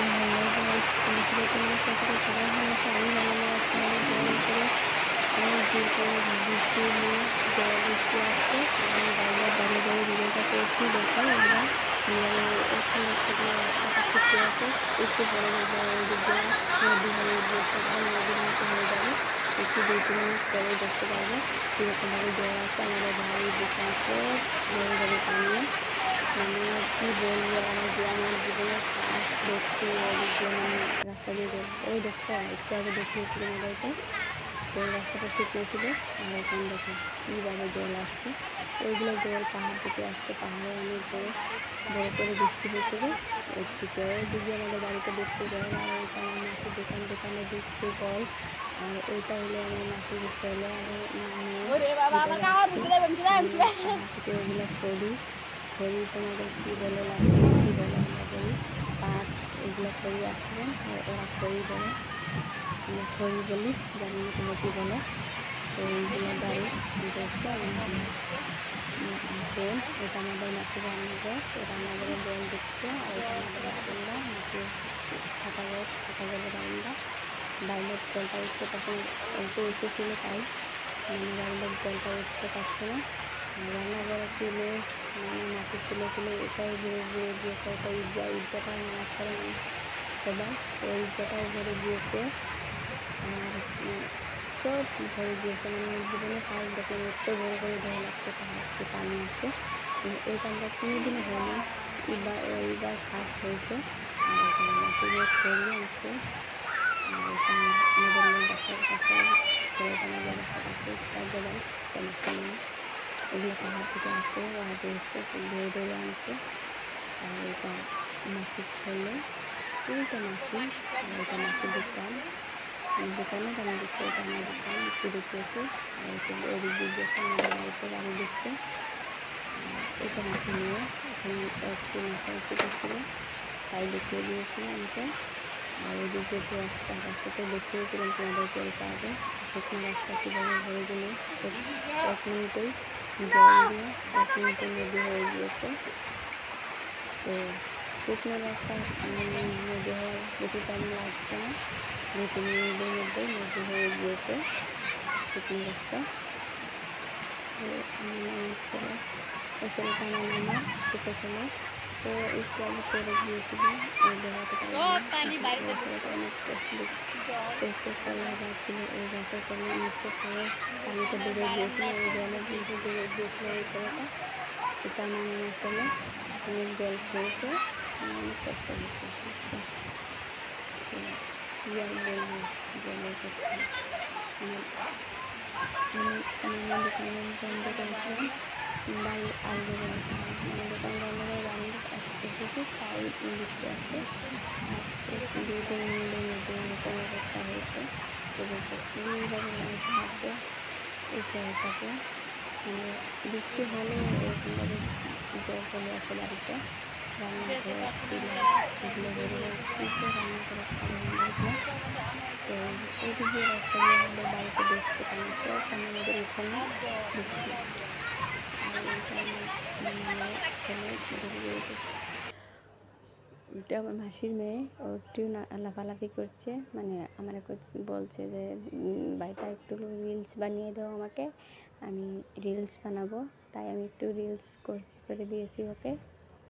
ভালো গাইস, তোমাদের তোমরা কতটা সবাই ভালো আছো? আমি ভালো আছি। আমাদের জল করে অনেক দূর করে বৃষ্টি নিয়ে জল বৃষ্টি আসছে। আমি বাইরে দাঁড়িয়ে দাঁড়িয়ে ভিডিওটা করছি। দেখো আমরা এখন দেখতে পেলে রাস্তাটা শুকিয়ে আছে, একটু পরে দেখবো ওই দিক দিয়ে নদী হয়ে গিয়েছে, একদম নদীর মতো হয়ে যাবে। একটু 2-3 মিনিট পরে দেখতে পারবো কীরকমভাবে জল আছে। আমাদের বাড়ির দোকান সব ভরে যাবে পানিয়ে। মানে কি বলবো, আমার জীবনের ফার্স্ট দেখছি ওদিক দিয়ে মানে রাস্তা দিয়ে জল। ওই দেখছো একটু আগে দেখিয়েছি তোমাদেরকে, ওই রাস্তাটা শুকনো ছিল আর এখন দেখো কীভাবে জল আসছে। ওইগুলো জল পাহাড় থেকে আসছে, পাহাড়ে অনেক বড় বড় করে বৃষ্টি হয়েছিল। ওইদিকে ওইদিক দিয়ে আমাদের বাড়িতে ঢুকছে জল, আর ওইটা আমার মাসির দোকানে ঢুকছে জল, আর ওইটা হলো আমার মাসির ছেলে আর মেয়ে পাহাড় থেকে ওগুলো খড়ি তোমাদের কি বলে লাঠিকে কি বলে আমরা বলি পাঁচ, ওইগুলো খড়ি আসলেন ওরা খড়ি বলে, আমরা খড়ি বলি, জানি না তোমরা কী বলো। তো ওইগুলো গাড়ি দেখছে বোন, এটা আমাদের মাসির রান্নাঘর, এই রান্নাঘরে বোন দেখছে, আর এটা আমাদের বারান্দা, মাসির থাকা ঘরের বারান্দা। বারান্দার জলটা উঠতে তখন অল্প উঁচু ছিল, তাই মানে বারান্দার জলটা উঠতে পারছে না। আর রান্নাঘরে তুলে মানে মাটি তুলে এটাও ঘুরে গিয়েছে, একটা ঈদগাটা নামাজ পড়ে মানে সবাই, ওই ঈদগাটাও ভরে গিয়েছে। আর সব ভরে গিয়েছে, মানে জীবনে ফার্স্ট দেখলাম এত বড় করে ঢল আসছে, পাহাড় থেকে পানি আসছে। এটা আমরা কোনোদিনও হয়নি, এইবার ফার্স্ট হয়েছে। আর এখানে মাসির খড়ি আনছে, আর এখানে আমাদের বাসার কাছে ছেলেটা আমাদের বাসার কাছে একটু বাড়ি, এটা মাসির মেয়ে। এগুলো পাহাড় থেকে আসছে, ওরা ধরছে, ধরে আনছে। আর এটা মাসির ছেলে, ওইটা মাসি, আর এটা মাসির দোকানে পানি দিচ্ছে, এটা আমার দোকান একটু দেখিয়েছে। আর ওদিক দিয়ে গেছে আমাদের বাড়িতে গাড়ি দিচ্ছে। আর এটা মাসি নিয়ে এখানে একটু নাচানাচি করছিল, তাই দেখিয়ে দিয়েছিলাম এটা। আর ওদিক দিয়ে একটু রাস্তা তো দেখিয়েছিলাম তোমাদেরকে একটু আগে, শুকনো রাস্তা কীভাবে হয়ে গেলে 1 মিনিটেই জল দিয়ে 1 মিনিটের মধ্যে হয়ে গিয়েছে। তো শুকনো রাস্তা নদী হওয়ার বেশি টাইম লাগছে না, 2-3 মিনিটের মধ্যে নদী হয়ে গিয়েছে শুকনো রাস্তা। তো আমার ছেলে, ওই ছেলেটা আমার নানা ছোটো ছেলে, তো একটু আগে পরে গিয়েছিল, ওই দেখাতে পারিনি। ওই ছেলেটা অনেক কষ্ট করলা গাছ ছিল, ওই গাছের তলে নিচে পড়ে পানিতে ডুবে গিয়েছিল, ওই জলের মধ্যে ডুবে গিয়েছিল ওই ছেলেটা। এটা আমার নানার ছেলে, অনেক জল খেয়েছে, অনেক কষ্ট হয়েছে, বুঝছো। তো কী আর বলবো জলের কথা। আমি দোকান বন্ধ করেছিলাম, বাড়ি আসবে বলে, মানে দোকান বন্ধ করে বাড়ি এসেছি, তাই বৃষ্টি আসছে। আর 2-3 মিনিটের মধ্যে এরকম অবস্থা হয়েছে। তো দেখো কীভাবে মানুষ থাকবে এই শহরটাতে, মানে বৃষ্টি হলে এরকমভাবে জল চলে আসে বাড়িতে, রান্নাঘর চুলা এগুলো ভরে যায়, কী যে রান্না করে খাবে মানুষগুলো। তো ওইদিক দিয়ে রাস্তা দিয়ে আমাদের বাড়িতে ঢুকছে পানি, সব পানি আমাদের উঠানে ঢুকছে। আর ওইটা আমার নানার ছেলে ওইটা আমার মাসির মেয়ে, ও একটু লাফালাফি করছে, মানে আমার বলছে যে ভাইটা একটু রিলস বানিয়ে দাও আমাকে, আমি রিলস বানাবো, তাই আমি একটু রিলস করে দিয়েছি ওকে।